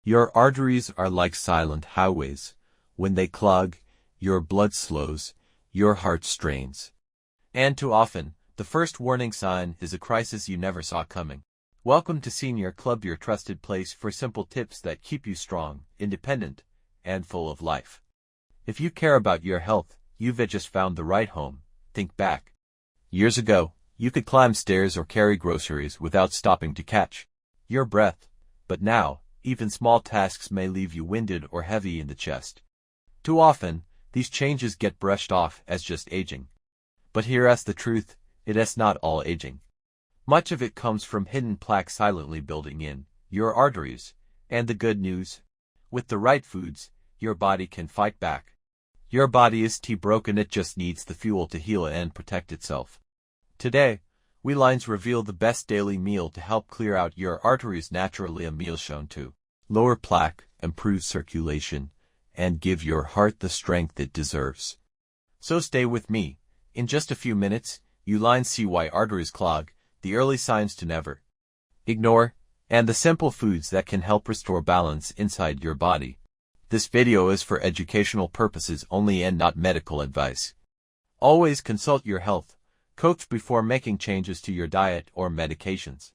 Your arteries are like silent highways. When they clog, your blood slows, your heart strains. And too often, the first warning sign is a crisis you never saw coming. Welcome to Senior Club, your trusted place for simple tips that keep you strong, independent, and full of life. If you care about your health, you've just found the right home. Think back. Years ago, you could climb stairs or carry groceries without stopping to catch your breath. But now, even small tasks may leave you winded or heavy in the chest. Too often, these changes get brushed off as just aging. But here's the truth, it's not all aging. Much of it comes from hidden plaque silently building in your arteries. And the good news? With the right foods, your body can fight back. Your body is broken, it just needs the fuel to heal and protect itself. Today, we lines reveal the best daily meal to help clear out your arteries naturally, a meal shown to lower plaque, improve circulation, and give your heart the strength it deserves. So stay with me. In just a few minutes, you lines see why arteries clog, the early signs to never ignore, and the simple foods that can help restore balance inside your body. This video is for educational purposes only and not medical advice. Always consult your health coach before making changes to your diet or medications.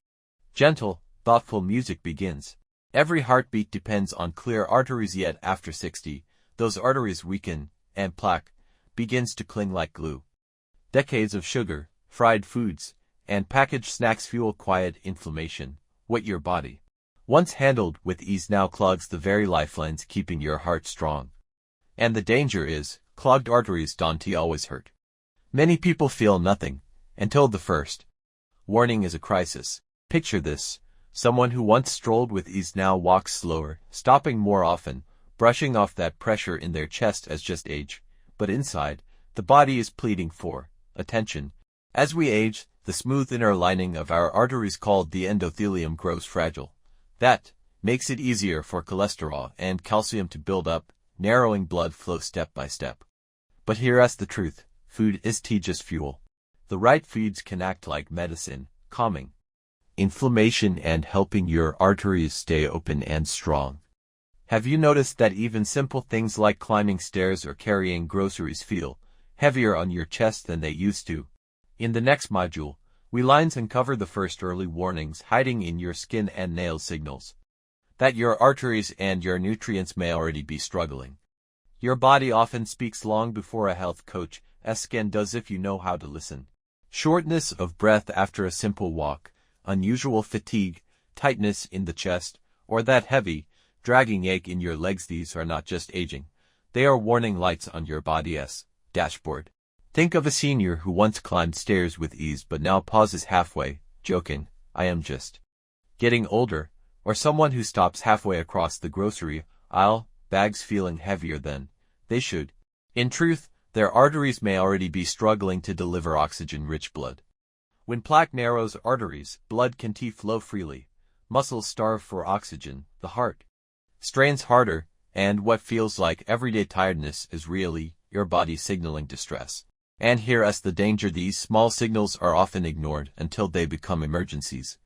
Gentle, thoughtful music begins. Every heartbeat depends on clear arteries, yet after 60, those arteries weaken, and plaque begins to cling like glue. Decades of sugar, fried foods, and packaged snacks fuel quiet inflammation. What your body once handled with ease now clogs the very lifelines keeping your heart strong. And the danger is, clogged arteries don't always hurt. Many people feel nothing until the first warning is a crisis. Picture this. Someone who once strolled with ease now walks slower, stopping more often, brushing off that pressure in their chest as just age. But inside, the body is pleading for attention. As we age, the smooth inner lining of our arteries called the endothelium grows fragile. That makes it easier for cholesterol and calcium to build up, narrowing blood flow step by step. But here's the truth. Food is just fuel. The right foods can act like medicine, calming inflammation and helping your arteries stay open and strong. Have you noticed that even simple things like climbing stairs or carrying groceries feel heavier on your chest than they used to? In the next module, we lines uncover the first early warnings hiding in your skin and nails, signals that your arteries and your nutrients may already be struggling. Your body often speaks long before a health coach's skin does if you know how to listen. Shortness of breath after a simple walk, unusual fatigue, tightness in the chest, or that heavy, dragging ache in your legs. These are not just aging. They are warning lights on your body's dashboard. Think of a senior who once climbed stairs with ease but now pauses halfway, joking, "I am just getting older," or someone who stops halfway across the grocery aisle, bags feeling heavier than they should. In truth, their arteries may already be struggling to deliver oxygen-rich blood. When plaque narrows arteries, blood can't flow freely. Muscles starve for oxygen, the heart strains harder, and what feels like everyday tiredness is really your body signaling distress. And here's the danger. These small signals are often ignored until they become emergencies.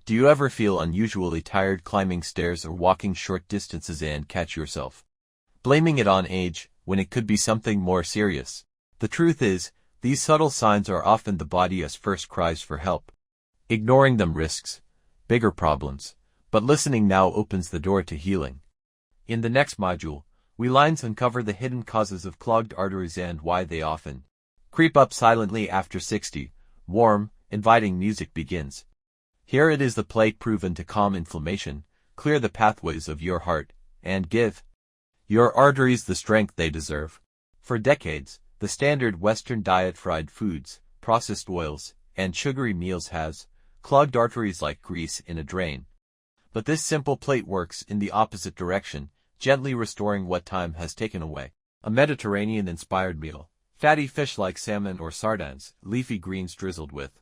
Do you ever feel unusually tired climbing stairs or walking short distances and catch yourself blaming it on age, when it could be something more serious? The truth is, these subtle signs are often the body's first cries for help. Ignoring them risks bigger problems, but listening now opens the door to healing. In the next module, we lines uncover the hidden causes of clogged arteries and why they often creep up silently after 60. Warm, inviting music begins. Here it is, the plate proven to calm inflammation, clear the pathways of your heart, and give your arteries the strength they deserve. For decades, the standard Western diet, fried foods, processed oils, and sugary meals has clogged arteries like grease in a drain. But this simple plate works in the opposite direction, gently restoring what time has taken away. A Mediterranean-inspired meal, fatty fish like salmon or sardines, leafy greens drizzled with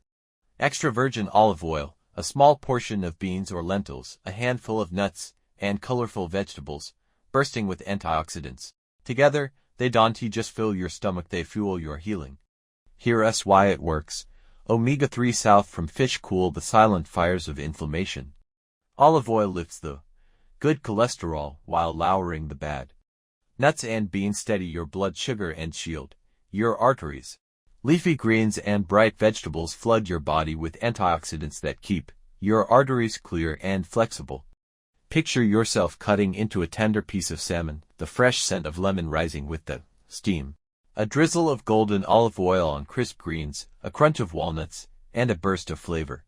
extra virgin olive oil, a small portion of beans or lentils, a handful of nuts, and colorful vegetables, bursting with antioxidants. Together, they don't just fill your stomach, they fuel your healing. Here's why it works. Omega-3 south from fish cool the silent fires of inflammation. Olive oil lifts the good cholesterol while lowering the bad. Nuts and beans steady your blood sugar and shield your arteries. Leafy greens and bright vegetables flood your body with antioxidants that keep your arteries clear and flexible. Picture yourself cutting into a tender piece of salmon, the fresh scent of lemon rising with the steam. A drizzle of golden olive oil on crisp greens, a crunch of walnuts, and a burst of flavor.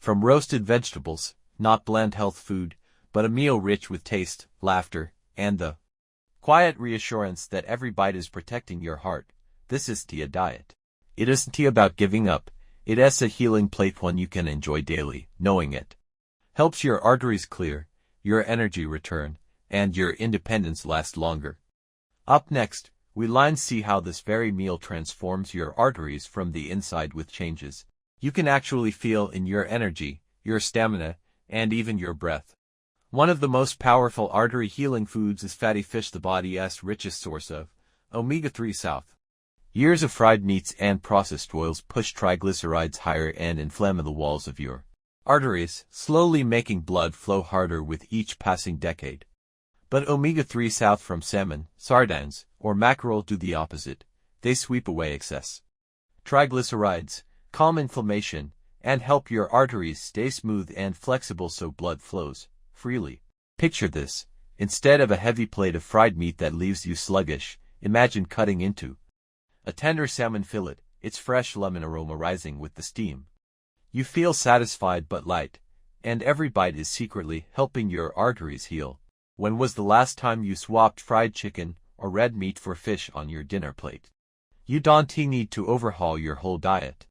From roasted vegetables, not bland health food, but a meal rich with taste, laughter, and the quiet reassurance that every bite is protecting your heart. This is tea diet. It isn't tea about giving up. It is a healing plate, one you can enjoy daily, knowing it helps your arteries clear, your energy return, and your independence last longer. Up next, we'll see how this very meal transforms your arteries from the inside with changes you can actually feel in your energy, your stamina, and even your breath. One of the most powerful artery healing foods is fatty fish, the body's richest source of omega-3 south. Years of fried meats and processed oils push triglycerides higher and inflame the walls of your arteries, slowly making blood flow harder with each passing decade. But omega-3 south from salmon, sardines, or mackerel do the opposite. They sweep away excess triglycerides, calm inflammation, and help your arteries stay smooth and flexible so blood flows freely. Picture this. Instead of a heavy plate of fried meat that leaves you sluggish, imagine cutting into a tender salmon fillet, its fresh lemon aroma rising with the steam. You feel satisfied but light, and every bite is secretly helping your arteries heal. When was the last time you swapped fried chicken or red meat for fish on your dinner plate? You don't need to overhaul your whole diet.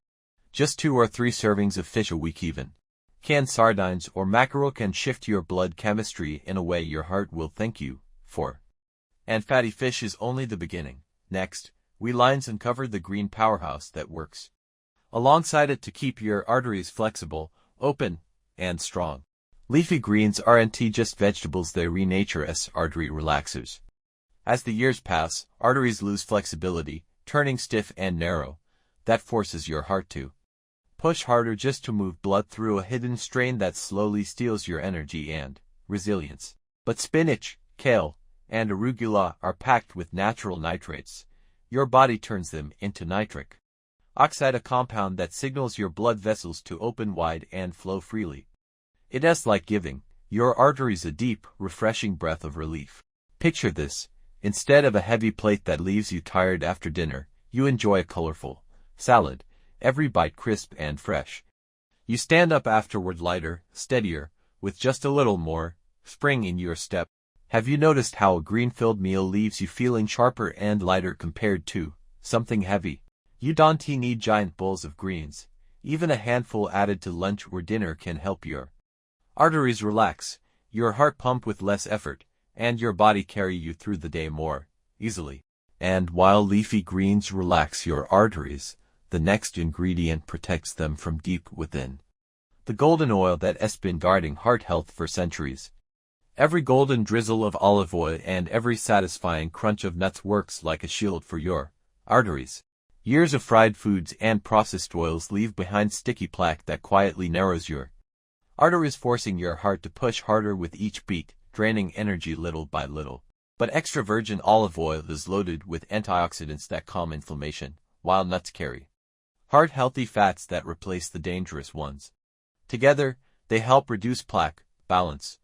Just 2 or 3 servings of fish a week, even canned sardines or mackerel, can shift your blood chemistry in a way your heart will thank you for. And fatty fish is only the beginning. Next, we uncover the green powerhouse that works alongside it to keep your arteries flexible, open, and strong. Leafy greens aren't just vegetables, they renature as artery relaxers. As the years pass, arteries lose flexibility, turning stiff and narrow. That forces your heart to push harder just to move blood through, a hidden strain that slowly steals your energy and resilience. But spinach, kale, and arugula are packed with natural nitrates. Your body turns them into nitric oxide, a compound that signals your blood vessels to open wide and flow freely. It is like giving your arteries a deep, refreshing breath of relief. Picture this. Instead of a heavy plate that leaves you tired after dinner, you enjoy a colorful salad, every bite crisp and fresh. You stand up afterward lighter, steadier, with just a little more spring in your step. Have you noticed how a green-filled meal leaves you feeling sharper and lighter compared to something heavy? You don't need giant bowls of greens. Even a handful added to lunch or dinner can help your arteries relax, your heart pump with less effort, and your body carry you through the day more easily. And while leafy greens relax your arteries, the next ingredient protects them from deep within. The golden oil that has been guarding heart health for centuries. Every golden drizzle of olive oil and every satisfying crunch of nuts works like a shield for your arteries. Years of fried foods and processed oils leave behind sticky plaque that quietly narrows your arteries, forcing your heart to push harder with each beat, draining energy little by little. But extra virgin olive oil is loaded with antioxidants that calm inflammation, while nuts carry heart-healthy fats that replace the dangerous ones. Together, they help reduce plaque, balance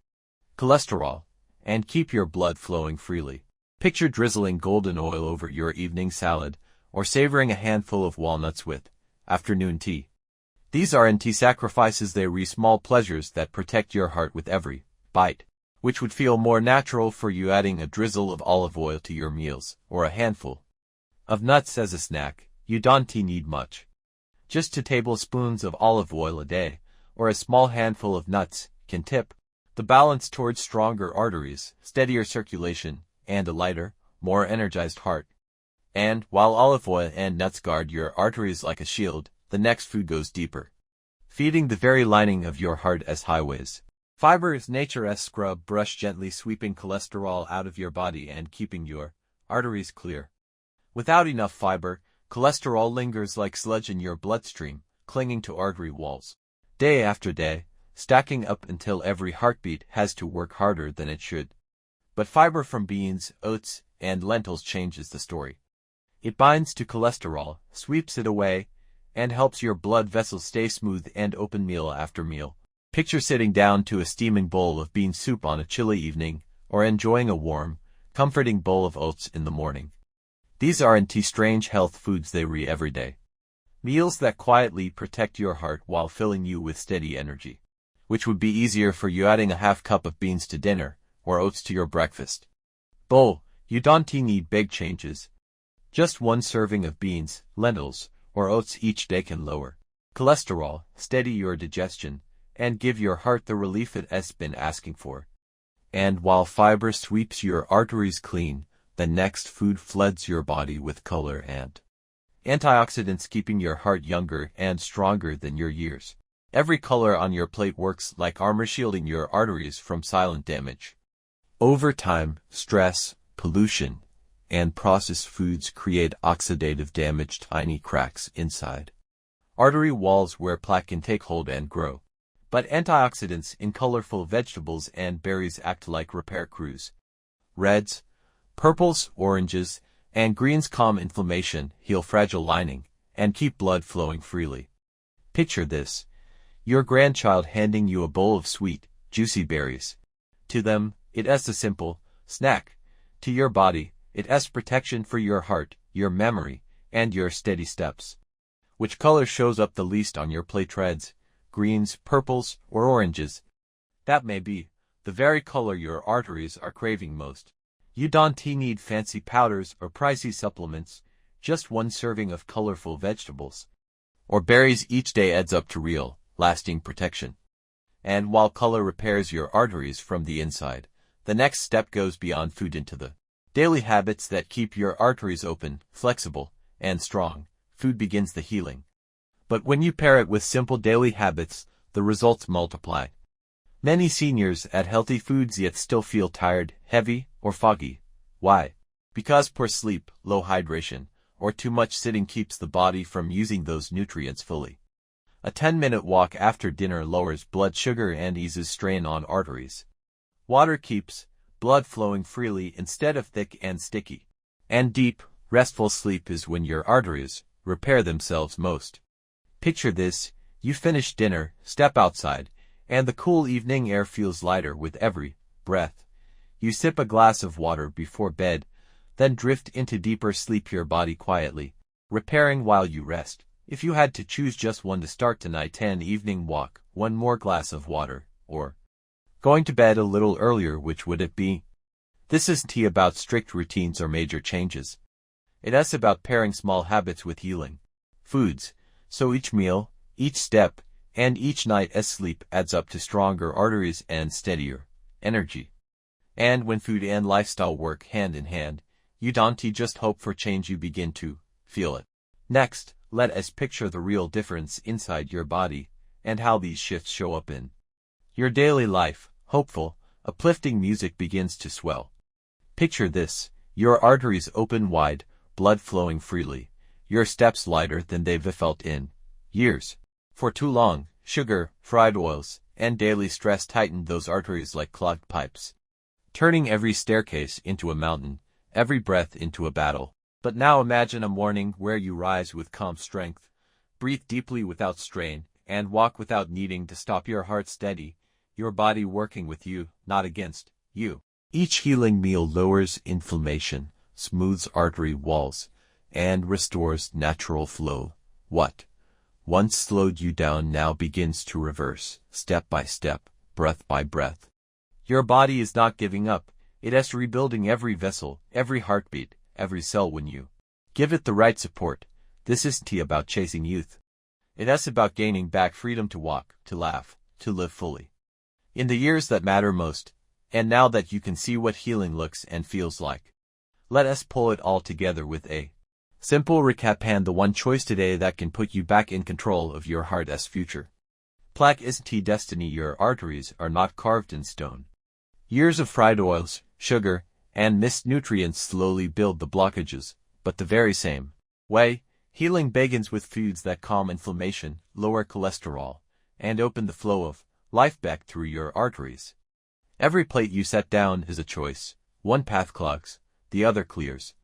cholesterol, and keep your blood flowing freely. Picture drizzling golden oil over your evening salad, or savoring a handful of walnuts with afternoon tea. These aren't sacrifices, they are small pleasures that protect your heart with every bite, which would feel more natural for you adding a drizzle of olive oil to your meals, or a handful of nuts as a snack. You don't need much. Just 2 tablespoons of olive oil a day, or a small handful of nuts, can tip the balance towards stronger arteries, steadier circulation, and a lighter, more energized heart. And while olive oil and nuts guard your arteries like a shield, the next food goes deeper, feeding the very lining of your heart as highways. Fiber is nature's scrub brush, gently sweeping cholesterol out of your body and keeping your arteries clear. Without enough fiber, cholesterol lingers like sludge in your bloodstream, clinging to artery walls. Day after day, stacking up until every heartbeat has to work harder than it should. But fiber from beans, oats, and lentils changes the story. It binds to cholesterol, sweeps it away, and helps your blood vessels stay smooth and open meal after meal. Picture sitting down to a steaming bowl of bean soup on a chilly evening, or enjoying a warm, comforting bowl of oats in the morning. These aren't strange health foods they every day. Meals that quietly protect your heart while filling you with steady energy. Which would be easier for you adding a half cup of beans to dinner, or oats to your breakfast bowl? You don't need big changes. Just one serving of beans, lentils, or oats each day can lower cholesterol, steady your digestion, and give your heart the relief it has been asking for. And while fiber sweeps your arteries clean, the next food floods your body with color and antioxidants, keeping your heart younger and stronger than your years. Every color on your plate works like armor, shielding your arteries from silent damage. Over time, stress, pollution, and processed foods create oxidative damage, tiny cracks inside artery walls where plaque can take hold and grow. But antioxidants in colorful vegetables and berries act like repair crews. Reds, purples, oranges, and greens calm inflammation, heal fragile lining, and keep blood flowing freely. Picture this: your grandchild handing you a bowl of sweet, juicy berries. To them, it is a simple snack. To your body, it is protection for your heart, your memory, and your steady steps. Which color shows up the least on your plate? Reds, greens, purples, or oranges? That may be the very color your arteries are craving most. You don't need fancy powders or pricey supplements. Just one serving of colorful vegetables or berries each day adds up to real, lasting protection. And while color repairs your arteries from the inside, the next step goes beyond food into the daily habits that keep your arteries open, flexible, and strong. Food begins the healing. But when you pair it with simple daily habits, the results multiply. Many seniors add healthy foods yet still feel tired, heavy, or foggy. Why? Because poor sleep, low hydration, or too much sitting keeps the body from using those nutrients fully. A 10-minute walk after dinner lowers blood sugar and eases strain on arteries. Water keeps blood flowing freely instead of thick and sticky. And deep, restful sleep is when your arteries repair themselves most. Picture this: you finish dinner, step outside, and the cool evening air feels lighter with every breath. You sip a glass of water before bed, then drift into deeper sleep, your body quietly repairing while you rest. If you had to choose just one to start tonight: an evening walk, one more glass of water, or going to bed a little earlier, which would it be? This isn't about strict routines or major changes. It is about pairing small habits with healing foods, so each meal, each step, and each night as sleep adds up to stronger arteries and steadier energy. And when food and lifestyle work hand in hand, you don't just hope for change, you begin to feel it. Next, let us picture the real difference inside your body and how these shifts show up in your daily life. Hopeful, uplifting music begins to swell. Picture this: your arteries open wide, blood flowing freely, your steps lighter than they've felt in years. For too long, sugar, fried oils, and daily stress tightened those arteries like clogged pipes, turning every staircase into a mountain, every breath into a battle. But now imagine a morning where you rise with calm strength, breathe deeply without strain, and walk without needing to stop. Your heart steady, your body working with you, not against you. Each healing meal lowers inflammation, smooths artery walls, and restores natural flow. What once slowed you down now begins to reverse, step by step, breath by breath. Your body is not giving up. It is rebuilding every vessel, every heartbeat, every cell when you give it the right support. This isn't about chasing youth. It is about gaining back freedom to walk, to laugh, to live fully in the years that matter most. And now that you can see what healing looks and feels like, let us pull it all together with a simple recap and the one choice today that can put you back in control of your heart's future. Plaque isn't destiny. Your arteries are not carved in stone. Years of fried oils, sugar, and missed nutrients slowly build the blockages, but the very same way, healing begins with foods that calm inflammation, lower cholesterol, and open the flow of life back through your arteries. Every plate you set down is a choice. One path clogs, the other clears.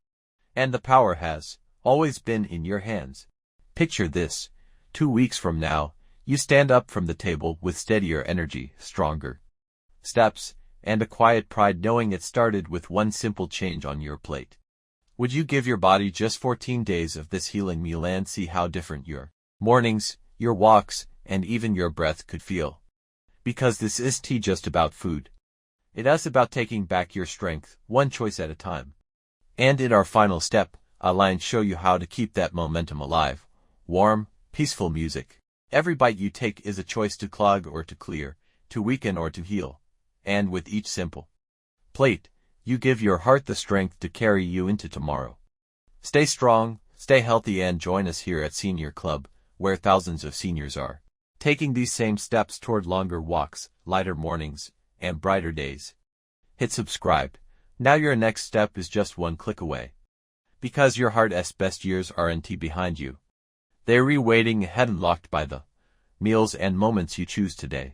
And the power has always been in your hands. Picture this. 2 weeks from now, you stand up from the table with steadier energy, stronger steps, and a quiet pride knowing it started with one simple change on your plate. Would you give your body just 14 days of this healing meal and see how different your mornings, your walks, and even your breath could feel? Because this isn't just about food. It is about taking back your strength, one choice at a time. And in our final step, I'll show you how to keep that momentum alive. Warm, peaceful music. Every bite you take is a choice to clog or to clear, to weaken or to heal. And with each simple plate, you give your heart the strength to carry you into tomorrow. Stay strong, stay healthy, and join us here at Senior Club, where thousands of seniors are taking these same steps toward longer walks, lighter mornings, and brighter days. Hit subscribe. Now your next step is just one click away. Because your heart's best years aren't behind you. They're waiting ahead, unlocked by the meals and moments you choose today.